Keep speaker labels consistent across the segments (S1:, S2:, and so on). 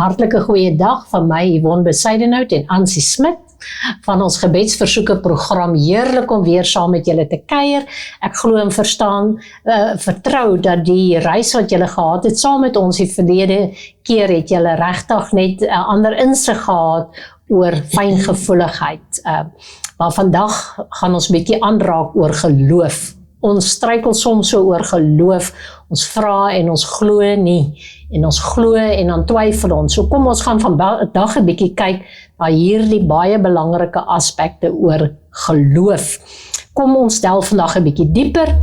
S1: Hartlike goeie dag van my, Yvonne Besuidenhout en Ansie Smit van ons gebedsversoeke program. Heerlik om weer saam met julle te kuier. Ek glo en vertrou dat die reis wat julle gehad het saam met ons die verlede keer het julle regtig net 'n ander insig gehad oor fyngevoeligheid. Maar vandag gaan ons bietjie aanraak oor geloof. Ons struikel soms so oor geloof, ons vra en ons glo nie, en ons glo en dan twyfel ons. So kom ons gaan vandag 'n bietjie kyk na hierdie baie belangrike aspekte oor geloof. Kom ons delf vandag 'n bietjie dieper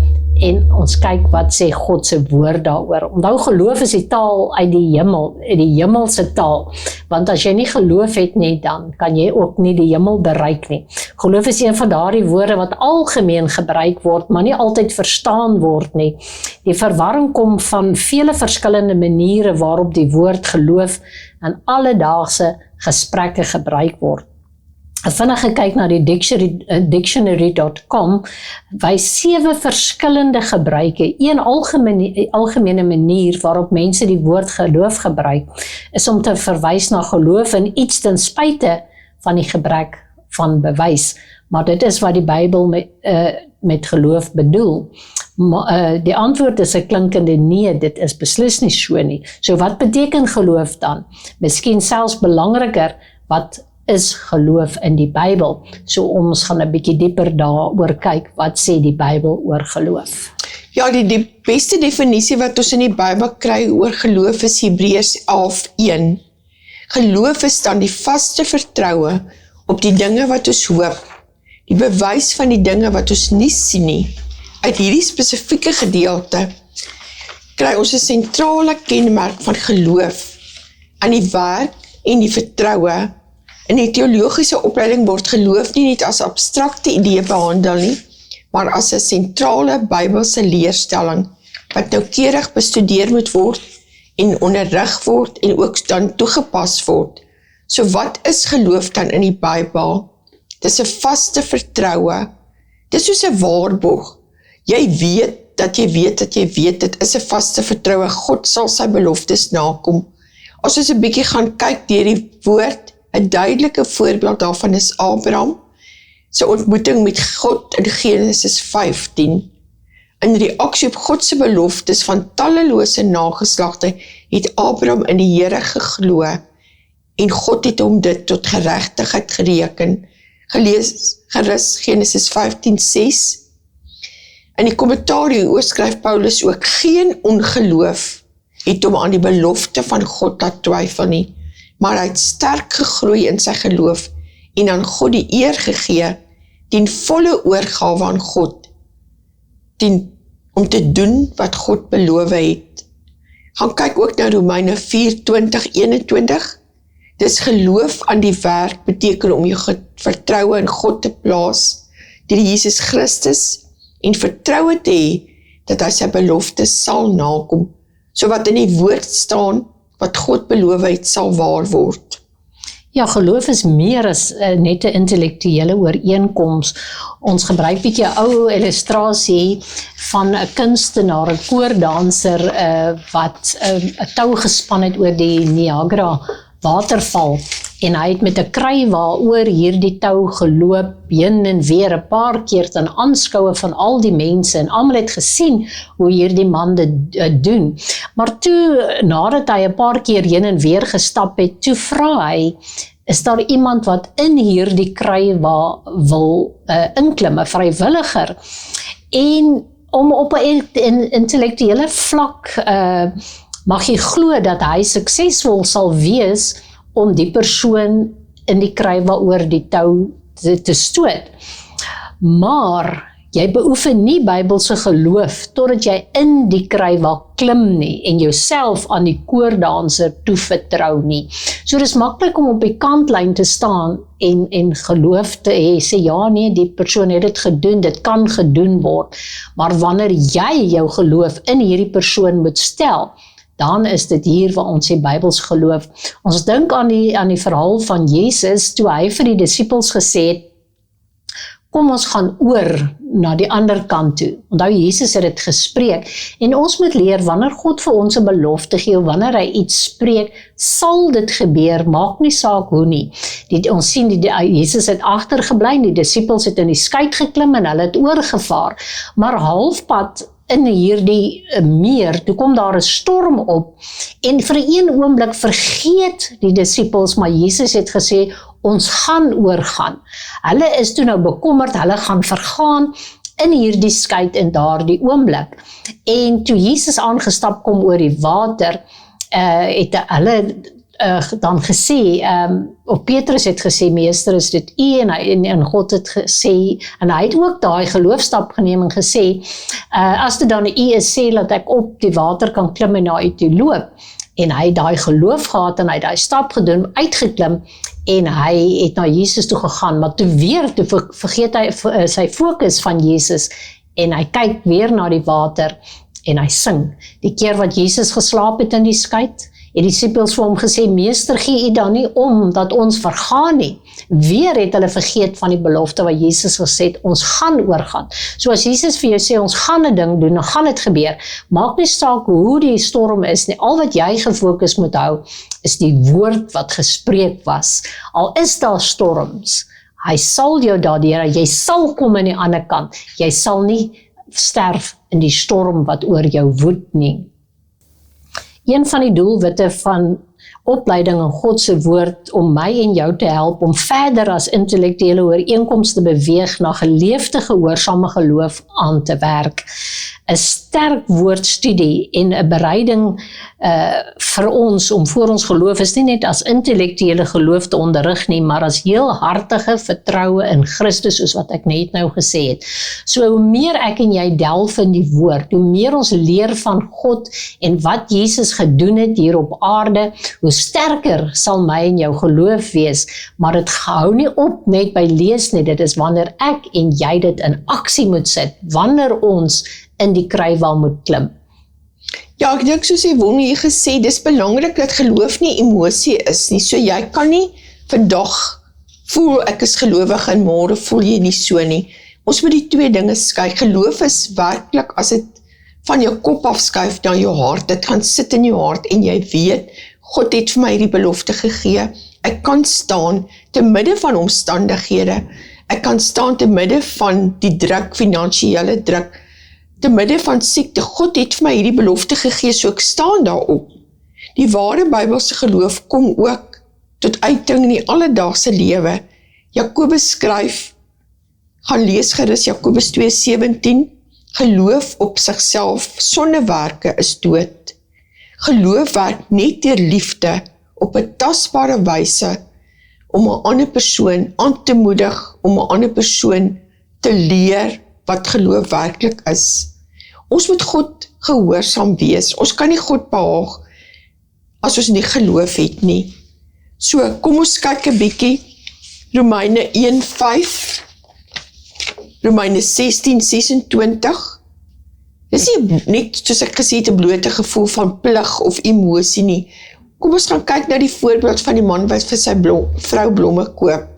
S1: en ons kyk wat sê God se woord daaroor. Onthou, geloof is die taal uit die hemel, die hemelse taal. Want as jy nie geloof het nie, dan kan jy ook nie die hemel bereik nie. Geloof is een van daardie woorde wat algemeen gebruik word, maar nie altyd verstaan word nie. Die verwarring kom van vele verskillende maniere waarop die woord geloof in alledaagse gesprekke gebruik word. 'n Vinnige kyk na die dictionary.com wys 7 verskillende gebruike. Een algemene manier waarop mense die woord geloof gebruik, is om te verwys na geloof in iets ten spyte van die gebrek van bewys. Maar dit is wat die Bybel met geloof bedoel. Die antwoord is 'n klinkende nee, dit is beslis nie so nie. So wat beteken geloof dan? Miskien selfs belangriker, wat is geloof in die Bybel? So ons gaan 'n bietjie dieper daaroor kyk, wat sê die Bybel oor geloof?
S2: Ja, die beste definisie wat ons in die Bybel kry oor geloof is Hebreërs 11:1. Geloof is dan die vaste vertroue op die dinge wat ons hoop, die bewys van die dinge wat ons nie sien nie. Uit hierdie spesifieke gedeelte kry ons 'n sentrale kenmerk van geloof aan die werk en die vertroue. In die teologiese opleiding word geloof nie net as abstrakte idee behandel nie, maar as 'n sentrale Bybelse leerstelling wat noukeurig bestudeer moet word en onderrig word en ook dan toegepas word. So wat is geloof dan in die Bybel? Dis 'n vaste vertroue. Dis soos 'n waarborg. Jy weet dat jy weet dat jy weet, dit is 'n vaste vertroue. God sal sy beloftes nakom. As ons 'n bietjie gaan kyk deur die woord, 'n duidelike voorbeeld daarvan is Abraham se ontmoeting met God in Genesis 15. In reaksie op God se beloftes van tallelose nageslagte het Abraham in die Here geglo en God het hom dit tot geregtigheid gereken. Gerus Genesis 15:6. In die kommentaar hieroor skryf Paulus ook: geen ongeloof het hom aan die belofte van God laat twyfel nie, maar hy het sterk gegroei in sy geloof en aan God die eer gegee, ten volle oorgawe aan God, om te doen wat God beloof het. Gaan kyk ook na Romeine 4:20-21. Dis geloof aan die werk beteken om jou vertroue in God te plaas, deur Jesus Christus, en vertroue te hê dat hy sy beloftes sal nakom. So wat in die woord staan, wat God beloof het, sal waar word.
S1: Ja, geloof is meer as net 'n intellektuele ooreenkoms. Ons gebruik bietjie 'n ou illustrasie van 'n kunstenaar, 'n koordanser wat 'n tou gespan het oor die Niagara waterval, en hy het met 'n kry waaroor hierdie tou geloop, heen en weer 'n paar keer ten aanskoue van al die mense, en almal het gesien hoe hierdie man dit doen. Maar toe, nadat hy 'n paar keer heen en weer gestap het, toe vra hy, is daar iemand wat in hierdie kry wil inklim, 'n vrywilliger? En om op 'n intellektuele vlak mag jy glo dat hy suksesvol sal wees om die persoon in die kry waaroor die tou te stoot. Maar jy beoefen nie Bybelse geloof totdat jy in die kry wil klim nie en jouself aan die koordanser toevertrou nie. So dis maklik om op die kantlyn te staan en geloof te hê, sê ja nee, die persoon het dit gedoen, dit kan gedoen word. Maar wanneer jy jou geloof in hierdie persoon moet stel, dan is dit hier waar ons sê Bybels geloof. Ons dink aan die verhaal van Jesus, toe hy vir die disippels gesê het, kom ons gaan oor na die ander kant toe. Onthou, Jesus het dit gespreek, en ons moet leer, wanneer God vir ons 'n belofte gee, of wanneer hy iets spreek, sal dit gebeur, maak nie saak hoe nie. Ons sien, Jesus het agtergebly, die disippels het in die skei geklim, en hulle het oorgevaar, maar halfpad in hierdie meer, toe kom daar 'n storm op, en vir 'n oomblik vergeet die disippels, maar Jesus het gesê, ons gaan oorgaan. Hulle is toe nou bekommerd, hulle gaan vergaan in hierdie skei in daardie oomblik. En toe Jesus aangestap kom oor die water, het hulle dan gesê, of Petrus het gesê, meester, is dit u, en God het gesê, en hy het ook daai geloofstap geneem en gesê, as dit dan u is, sê dat ek op die water kan klim en na u toe loop. En hy het daai geloof gehad, en hy het daai stap gedoen, uitgeklim, en hy het na Jesus toe gegaan, maar toe vergeet hy sy fokus van Jesus, en hy kyk weer na die water, en hy sing. Die keer wat Jesus geslaap het in die skei, het die disippels vir hom gesê, meester, gee u dan nie om, dat ons vergaan nie. Weer het hulle vergeet van die belofte wat Jesus gesê het, ons gaan oorgaan. So as Jesus vir jou sê, ons gaan 'n ding doen, dan gaan dit gebeur. Maak nie saak hoe die storm is nie, al wat jy gefokus moet hou, is die woord wat gespreek was. Al is daar storms, hy sal jou daardeur, jy sal kom aan die ander kant, jy sal nie sterf in die storm wat oor jou woed nie. Een van die doelwitte van opleiding in God se woord om my en jou te help om verder as intellektuele ooreenkomste te beweeg na geleefde gehoorsame geloof aan te werk. 'n Sterk woordstudie en 'n bereiding vir ons om voor ons geloof is nie net as intellektuele geloof te onderrig nie, maar as heel hartige vertroue in Christus, soos wat ek net nou gesê het. So hoe meer ek en jy delf in die woord, hoe meer ons leer van God en wat Jesus gedoen het hier op aarde, hoe sterker sal my en jou geloof wees, maar dit hou nie op net by lees nie, dit is wanneer ek en jy dit in aksie moet sit, wanneer ons in die kruiwal moet klim.
S2: Ja, ek dink soos Yvonne hier gesê, dis belangrik dat geloof nie emosie is nie, so jy kan nie vandag voel ek is gelowig en môre voel jy nie so nie. Ons moet die twee dinge skei. Geloof is werklik as dit van jou kop afskuif na jou hart, dit gaan sit in jou hart en jy weet, God het vir my hierdie belofte gegee, ek kan staan te midde van omstandighede, ek kan staan te midde van die druk, finansiële druk, te midde van siekte, God het vir my hierdie belofte gegee, so ek staan daarop. Die ware Bybelse geloof kom ook tot uiting in die alledaagse lewe. Jakobus skryf, gaan lees gerus Jakobus 2:17, geloof op sigself sonder werke is dood. Geloof werk net deur liefde op 'n tasbare wyse om 'n ander persoon aan te moedig, om 'n ander persoon te leer wat geloof werklik is. Ons moet God gehoorsaam wees. Ons kan nie God behaag as ons nie geloof het nie. So, kom ons kyk 'n bietjie Romeine 1:5, Romeine 16:26. Dis nie net, soos ek gesê het, 'n blote gevoel van plig of emosie nie. Kom ons gaan kyk na die voorbeeld van die man wat vir sy vrou blomme koop.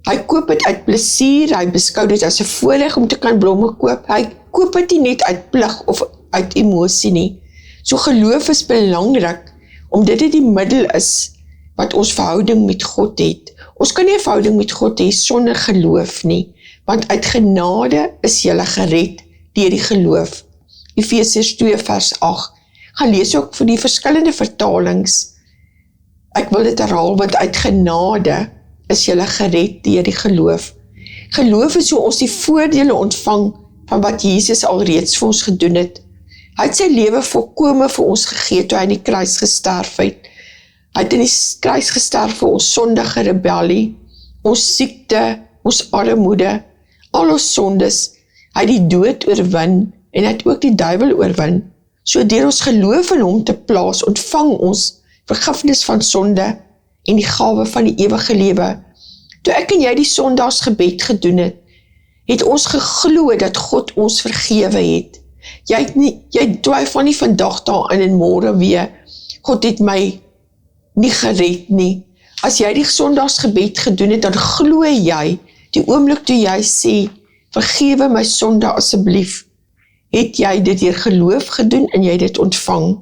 S2: Hy koop dit uit plesier, hy beskou dit as 'n voorreg om te kan blomme koop. Hy koop dit nie net uit plig of uit emosie nie. So geloof is belangrik, omdat dit die middel is wat ons verhouding met God het. Ons kan nie 'n verhouding met God hê sonder geloof nie, want uit genade is jy gered deur die geloof. Efesiërs 2:8. Gaan lees ook vir die verskillende vertalings. Ek wil dit herhaal, want uit genade is jy gered deur die geloof. Geloof is hoe ons die voordele ontvang van wat Jesus alreeds vir ons gedoen het. Hy het sy lewe volkome vir ons gegee toe hy in die kruis gesterf het. Hy het in die kruis gesterf vir ons sondige rebellie, ons siekte, ons armoede, al ons sondes. Hy het die dood oorwin en hy het ook die duiwel oorwin. So deur ons geloof in hom te plaas, ontvang ons vergifnis van sonde en die gawe van die ewige lewe. Toe ek en jy die Sondagsgebed gedoen het, het ons geglo dat God ons vergewe het. Jy twyfel nie vandag daarin en môre weer, God het my nie gered nie. As jy die Sondagsgebed gedoen het, dan glo jy Die oomblik toe jy sê, vergewe my sonde asseblief, het jy dit deur geloof gedoen en jy dit ontvang.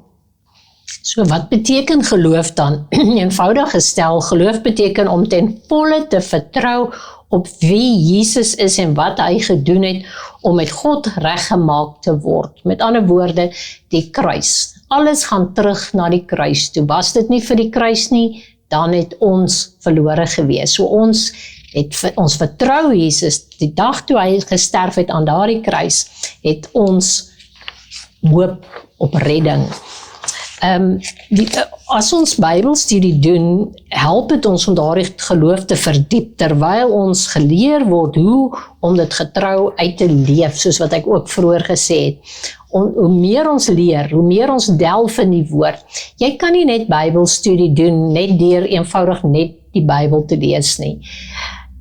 S1: So wat beteken geloof dan? Eenvoudig gestel, geloof beteken om ten volle te vertrou op wie Jesus is en wat hy gedoen het om met God reggemaak te word. Met ander woorde, die kruis. Alles gaan terug na die kruis toe. Was dit nie vir die kruis nie, dan het ons verlore gewees. So ons vertrou Jesus, die dag toe hy gesterf het aan daardie kruis, het ons hoop op redding. As ons Bybelstudie doen, help dit ons om daardie geloof te verdiep, terwyl ons geleer word hoe om dit getrou uit te leef, soos wat ek ook vroeër gesê het. Hoe meer ons leer, hoe meer ons delf in die woord. Jy kan nie net Bybelstudie doen, net deur eenvoudig net die Bybel te lees nie.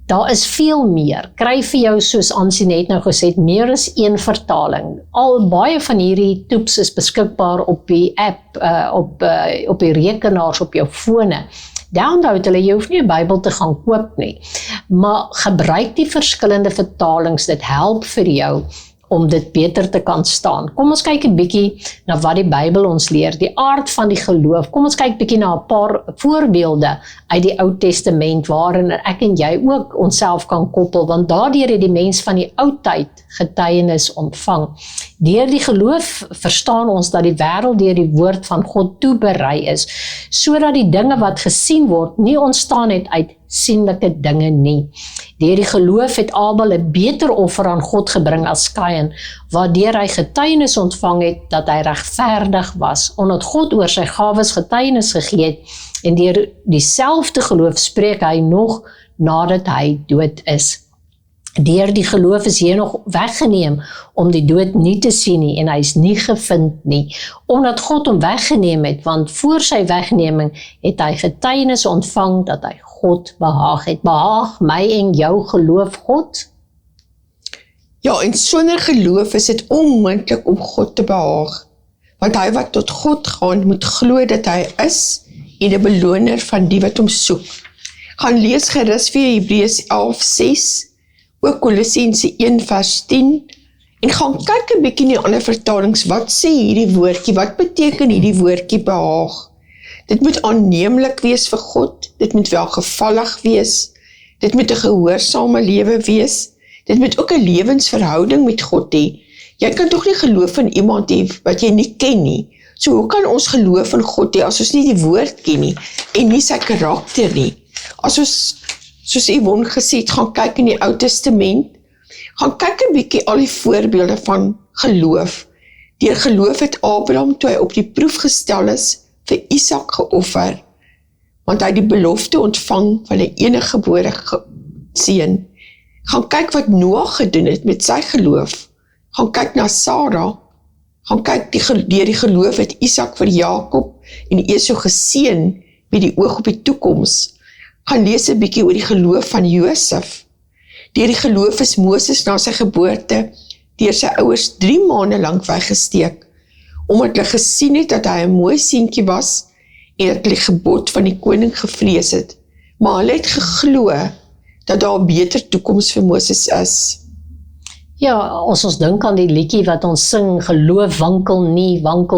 S1: Daar is veel meer. Kry vir jou, soos Ansie net nou gesê het, meer as een vertaling. Al baie van hierdie toeps is beskikbaar op die app, op die rekenaars, op jou fone. Download hulle, jy hoef nie 'n Bybel te gaan koop nie. Maar gebruik die verskillende vertalings, dit help vir jou om dit beter te kan staan. Kom ons kyk 'n bietjie na wat die Bybel ons leer, die aard van die geloof. Kom ons kyk bietjie na 'n paar voorbeelde uit die Ou Testament waarin ek en jy ook onsself kan koppel, want daardeur het die mens van die ou tyd getuienis ontvang. Deur die geloof verstaan ons dat die wêreld deur die woord van God toeberei is, sodat die dinge wat gesien word nie ontstaan het uit sienlike dinge nie. Deur die geloof het Abel 'n beter offer aan God gebring as Kain, waardeur hy getuienis ontvang het dat hy regverdig was, omdat God oor sy gawes getuienis gegee het, en deur dieselfde geloof spreek hy nog nadat hy dood is. Deur die geloof is Henog weggeneem om die dood nie te sien nie, en hy is nie gevind nie, omdat God hom weggeneem het, want voor sy wegneming het hy getuienis ontvang dat hy God behaag het. Behaag my en jou geloof God?
S2: Ja, en sonder geloof is dit onmoontlik om God te behaag, want hy wat tot God gaan, moet glo dat hy is en 'n beloner van die wat hom soek. Gaan lees gerus vir Hebreërs 11:6, ook Kolossense 1:10, en gaan kyk 'n bietjie in die ander vertalings, wat sê hierdie woordjie, wat beteken hierdie woordjie behaag? Dit moet aanneemlik wees vir God, dit moet welgevallig wees, dit moet 'n gehoorsame lewe wees, dit moet ook 'n lewensverhouding met God hê. Jy kan tog nie geloof in iemand hê wat jy nie ken nie. So hoe kan ons geloof in God hê as ons nie die woord ken nie, en nie sy karakter nie? As ons, soos Yvonne gesê het, gaan kyk in die Ou Testament, gaan kyk 'n bietjie al die voorbeelde van geloof. Deur geloof het Abraham, toe hy op die proef gestel is, vir Isak geoffer, want hy het die belofte ontvang van 'n eniggebore seun. Gaan kyk wat Noag gedoen het met sy geloof. Gaan kyk na Sara. Gaan kyk, deur die geloof het Isak vir Jakob en Esau geseën met die oog op die toekoms. Gaan lees 'n bietjie oor die geloof van Josef. Deur die geloof is Moses na sy geboorte deur sy ouers 3 maande lank weggesteek, omdat hulle gesien het dat hy 'n mooi seentjie was en dat hulle die gebod van die koning gevrees het. Maar hulle het geglo dat daar 'n beter toekoms vir Moses is.
S1: Ja, as ons dink aan die liedjie wat ons sing, geloof wankel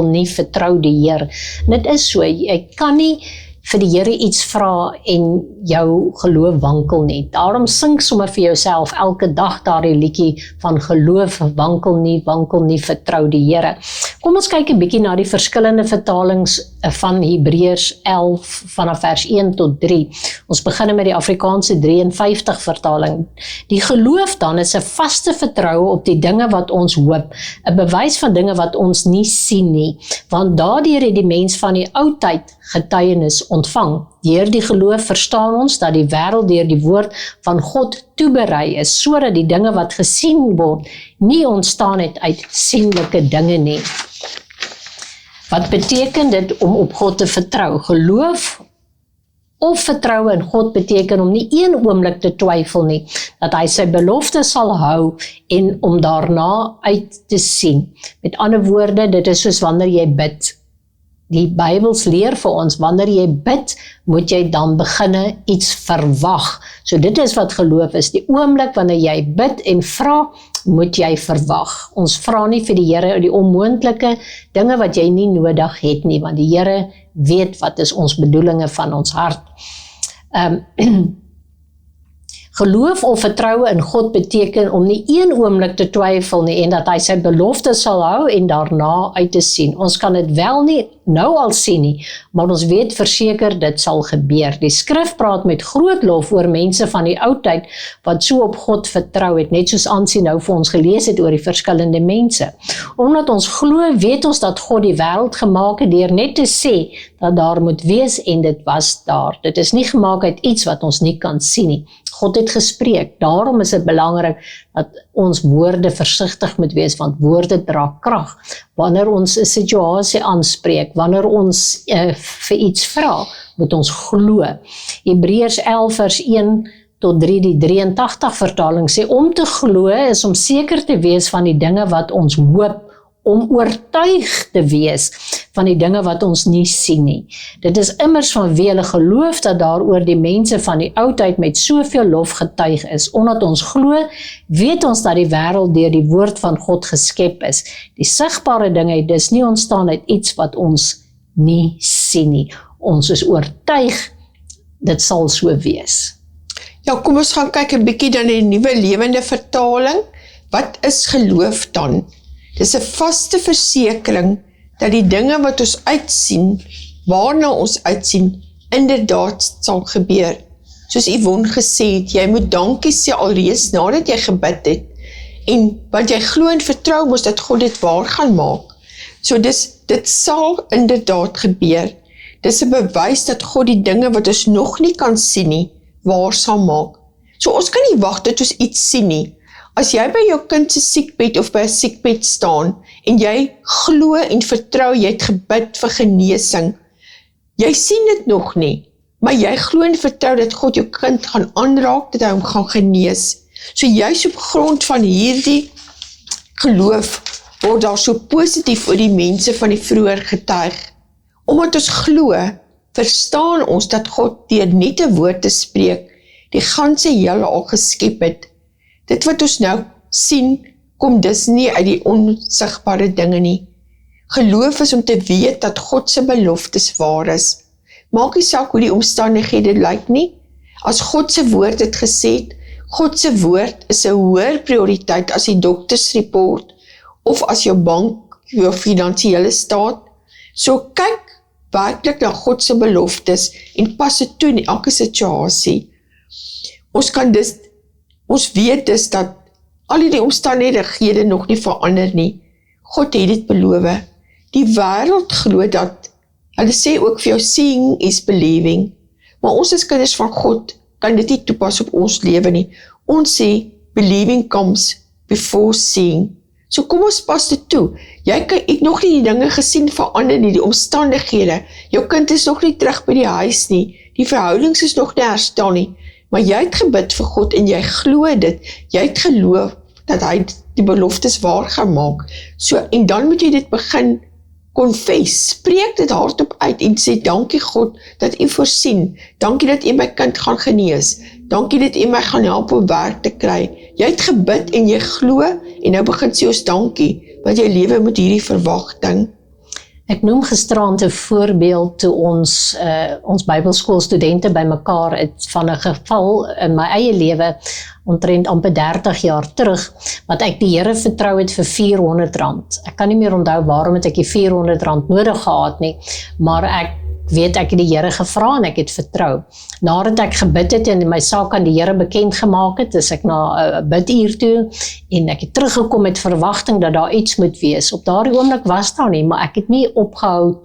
S1: nie, vertrou die Here. Dit is so, jy kan nie vir die Here iets vra en jou geloof wankel nie. Daarom sing sommer vir jouself elke dag daardie liedjie van geloof wankel nie, vertrou die Here. Kom ons kyk 'n bietjie na die verskillende vertalings van Hebreërs 11 vanaf vers 1 tot 3. Ons begin met die Afrikaanse 53 vertaling. Die geloof dan is 'n vaste vertroue op die dinge wat ons hoop, 'n bewys van dinge wat ons nie sien nie, want daardeur het die mens van die ou tyd getuienis ontvang. Deur die geloof verstaan ons dat die wêreld deur die woord van God toeberei is, sodat die dinge wat gesien word nie ontstaan het uit sienlike dinge nie. Wat beteken dit om op God te vertrou? Geloof of vertroue in God beteken om nie een oomblik te twyfel nie, dat hy sy belofte sal hou en om daarna uit te sien. Met ander woorde, dit is soos wanneer jy bid. Die Bybels leer vir ons, wanneer jy bid, moet jy dan beginne iets verwag. So dit is wat geloof is. Die oomblik wanneer jy bid en vra, moet jy verwag. Ons vra nie vir die Here die onmoontlike dinge wat jy nie nodig het nie, want die Here weet wat is ons bedoelinge van ons hart. Geloof of vertroue in God beteken om nie een oomblik te twyfel nie en dat hy sy belofte sal hou en daarna uit te sien. Ons kan dit wel nie nou al sien nie, maar ons weet verseker dit sal gebeur. Die skrif praat met groot lof oor mense van die ou tyd wat so op God vertrou het, net soos Ansie nou vir ons gelees het oor die verskillende mense. Omdat ons glo, weet ons dat God die wêreld gemaak het deur net te sê dat daar moet wees en dit was daar. Dit is nie gemaak uit iets wat ons nie kan sien nie. God het gespreek, daarom is dit belangrik dat ons woorde versigtig moet wees, want woorde dra krag. Wanneer ons 'n situasie aanspreek, wanneer ons vir iets vra, moet ons glo. Hebreërs 11 vers 1 tot 3, die 83 vertaling sê, om te glo is om seker te wees van die dinge wat ons hoop, om oortuig te wees van die dinge wat ons nie sien nie. Dit is immers vanweë hulle geloof dat daaroor die mense van die oudheid met soveel lof getuig is. Omdat ons glo, weet ons dat die wêreld deur die woord van God geskep is. Die sigbare dinge het dus nie ontstaan uit iets wat ons nie sien nie. Ons is oortuig, dit sal so wees.
S2: Ja, kom ons gaan kyk 'n bietjie dan in die Nuwe Lewende Vertaling. Wat is geloof dan? Dis 'n vaste versekering dat die dinge wat ons uitsien, waarna ons uitsien, inderdaad sal gebeur. Soos Yvonne gesê het, jy moet dankie sê alreeds nadat jy gebid het, en want jy glo en vertrou mos dat God dit waar gaan maak. So dit sal inderdaad gebeur. Dis 'n bewys dat God die dinge wat ons nog nie kan sien nie, waar sal maak. So ons kan nie wag tot ons iets sien nie. As jy by jou kind se siekbed of by 'n siekbed staan en jy glo en vertrou, jy het gebid vir genesing, jy sien dit nog nie, maar jy glo en vertrou dat God jou kind gaan aanraak, dat hy hom gaan genees. So juis op grond van hierdie geloof word daar so positief oor die mense van die vroeër getuig. Omdat ons glo, verstaan ons dat God deur net 'n woord te spreek, die ganse heelal geskep het. Dit wat ons nou sien, kom dus nie uit die onsigbare dinge nie. Geloof is om te weet dat God se beloftes waar is. Maak nie saak hoe die omstandighede lyk nie. As God se woord het gesê, God se woord is 'n hoër prioriteit as die doktersreport of as jou bank, jou finansiële staat. So kyk werklik na God se beloftes en pas dit toe in elke situasie. Ons weet dus dat al die omstandighede nog nie verander nie. God het dit beloof. Die wêreld glo dat, hulle sê ook vir jou, seeing is believing. Maar ons as kinders van God kan dit nie toepas op ons lewe nie. Ons sê, believing comes before seeing. So kom ons pas dit toe. Jy het nog nie die dinge gesien verander nie, die omstandighede. Jou kind is nog nie terug by die huis nie. Die verhoudings is nog nie herstel nie. Maar jy het gebid vir God en jy glo dit. Jy het geloof dat hy die beloftes waar gaan maak. So, en dan moet jy dit begin confess. Spreek dit hardop uit en sê, dankie God dat u voorsien. Dankie dat u my kind gaan genees. Dankie dat u my gaan help om werk te kry. Jy het gebid en jy glo en nou begin sê ons dankie, want jy lewe met hierdie verwagting.
S1: Ek noem gisterand 'n voorbeeld toe ons Bybelskoolstudente bymekaar het van 'n geval in my eie lewe omtrent amper 30 jaar terug, wat ek die Here vertrou het vir R400. Ek kan nie meer onthou waarom het ek die R400 nodig gehad nie, maar ek weet ek het die Here gevra en ek het vertrou. Nadat ek gebid het en my saak aan die Here bekend gemaak het, is ek na 'n biduur toe en ek het teruggekom met verwagting dat daar iets moet wees. Op daardie oomblik was daar nie, maar ek het nie opgehou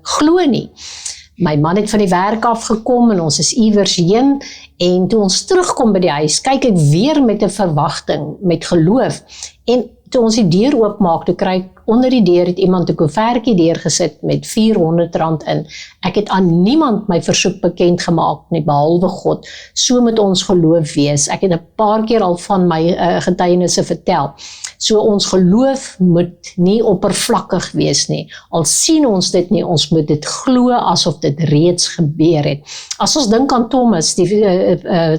S1: glo nie. My man het van die werk afgekom en ons is iewers heen en toe ons terugkom by die huis, kyk ek weer met 'n verwagting, met geloof en toe ons die deur oopmaak, toe kry ek onder die deur het iemand 'n koevertjie deurgesit met R400 in. Ek het aan niemand my versoek bekend gemaak nie, behalwe God. So moet ons geloof wees. Ek het 'n paar keer al van my getuienisse vertel. So ons geloof moet nie oppervlakkig wees nie. Al sien ons dit nie, ons moet dit glo asof dit reeds gebeur het. As ons dink aan Thomas, die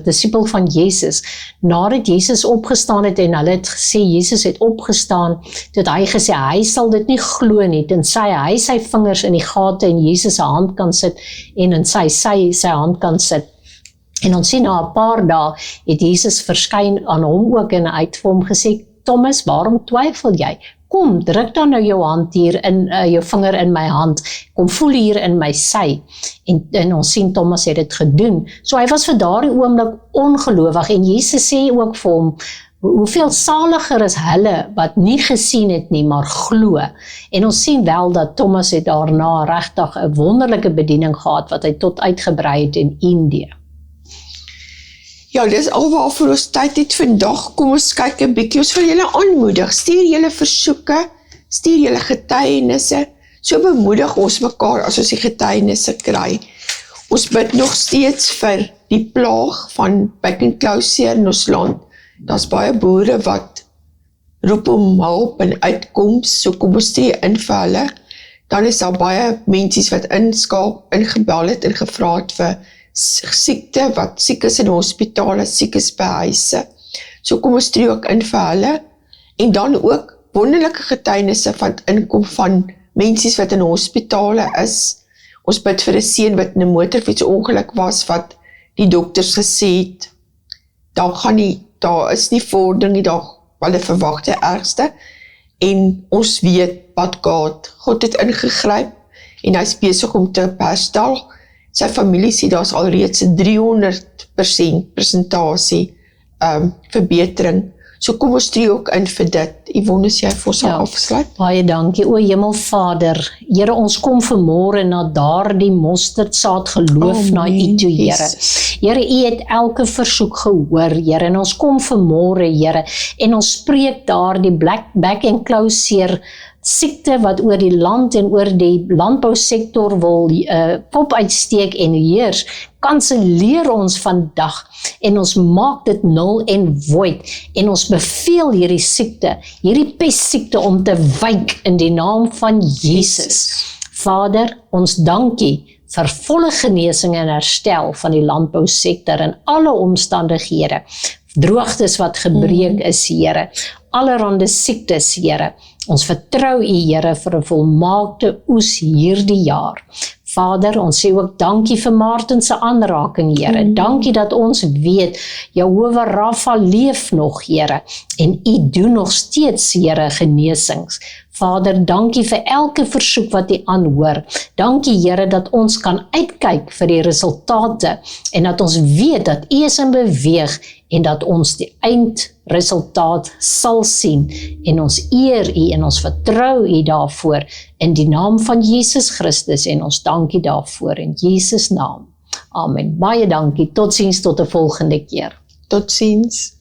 S1: disipel van Jesus, nadat Jesus opgestaan het en hulle het gesê Jesus het opgestaan, toe het hy gesê hy sal dit nie glo nie, tensy hy sy vingers in die gate in Jesus se hand kan sit en in sy hand kan sit. En ons sien na 'n paar dae het Jesus verskyn aan hom ook en hy het vir hom gesê, Thomas, waarom twyfel jy? Kom, druk dan nou jou hand hier in jou vinger in my hand. Kom voel hier in my sy. En ons sien Thomas het dit gedoen. So hy was vir daardie oomblik ongelowig en Jesus sê ook vir hom, hoeveel saliger is hulle wat nie gesien het nie, maar glo. En ons sien wel dat Thomas het daarna regtig 'n wonderlike bediening gehad wat hy tot uitgebrei het in Indië.
S2: Ja, dis al waarvoor ons tyd het vandag. Kom ons kyk 'n bietjie, ons wil julle aanmoedig. Stuur julle versoeke, stuur julle getuienisse. So bemoedig ons mekaar as ons die getuienisse kry. Ons bid nog steeds vir die plaag van bekkenklouseer in ons land. Daar's baie boere wat roep om hulp en uitkoms, so kom ons tree in vir hulle. Dan is daar baie mensies wat ingebel het en gevra het vir siekte, wat siek is in hospitale, siek is by huise. So kom ons tree ook in vir hulle. En dan ook wonderlike getuienisse van inkom van mensies wat in hospitale is. Ons bid vir 'n seun wat in 'n motorfietsongeluk was, wat die dokters gesê het, daar is nie vordering nie, hulle verwag die ergste. En ons weet wat God het ingegryp en hy is besig om te herstel. Sy familie sê daar's alreeds 'n 300% persentasie verbetering. So kom ons tree ook in vir dit. Yvonne, as jy vir ons sal afsluit.
S1: Baie dankie. O Hemelvader, Here, ons kom vanmôre na daardie mosterdsaad geloof na U toe, Here. Here, U het elke versoek gehoor, Here, en ons kom vanmôre, Here, en ons spreek daardie back and close siekte wat oor die land en oor die landbousektor wil kop uitsteek en heers, kanselleer ons vandag en ons maak dit nul en void en ons beveel hierdie siekte, hierdie pestsiekte om te wyk in die naam van Jesus. Vader, ons dankie vir volle genesing en herstel van die landbousektor in alle omstandighede. Droogtes wat gebreek is, Here, allerhande siektes, Here. Ons vertrou U, Here, vir 'n volmaakte oes hierdie jaar. Vader, ons sê ook dankie vir Martin se aanraking, Here. Dankie dat ons weet, Jehovah Rapha leef nog, Here, en U doen nog steeds, Here, genesings. Vader, dankie vir elke versoek wat U aanhoor. Dankie, Here, dat ons kan uitkyk vir die resultate en dat ons weet dat U is in beweeg en dat ons die eindresultaat sal sien en ons eer U en ons vertrou U daarvoor in die naam van Jesus Christus en ons dankie daarvoor in Jesus naam. Amen. Baie dankie. Totsiens tot 'n volgende keer.
S2: Totsiens.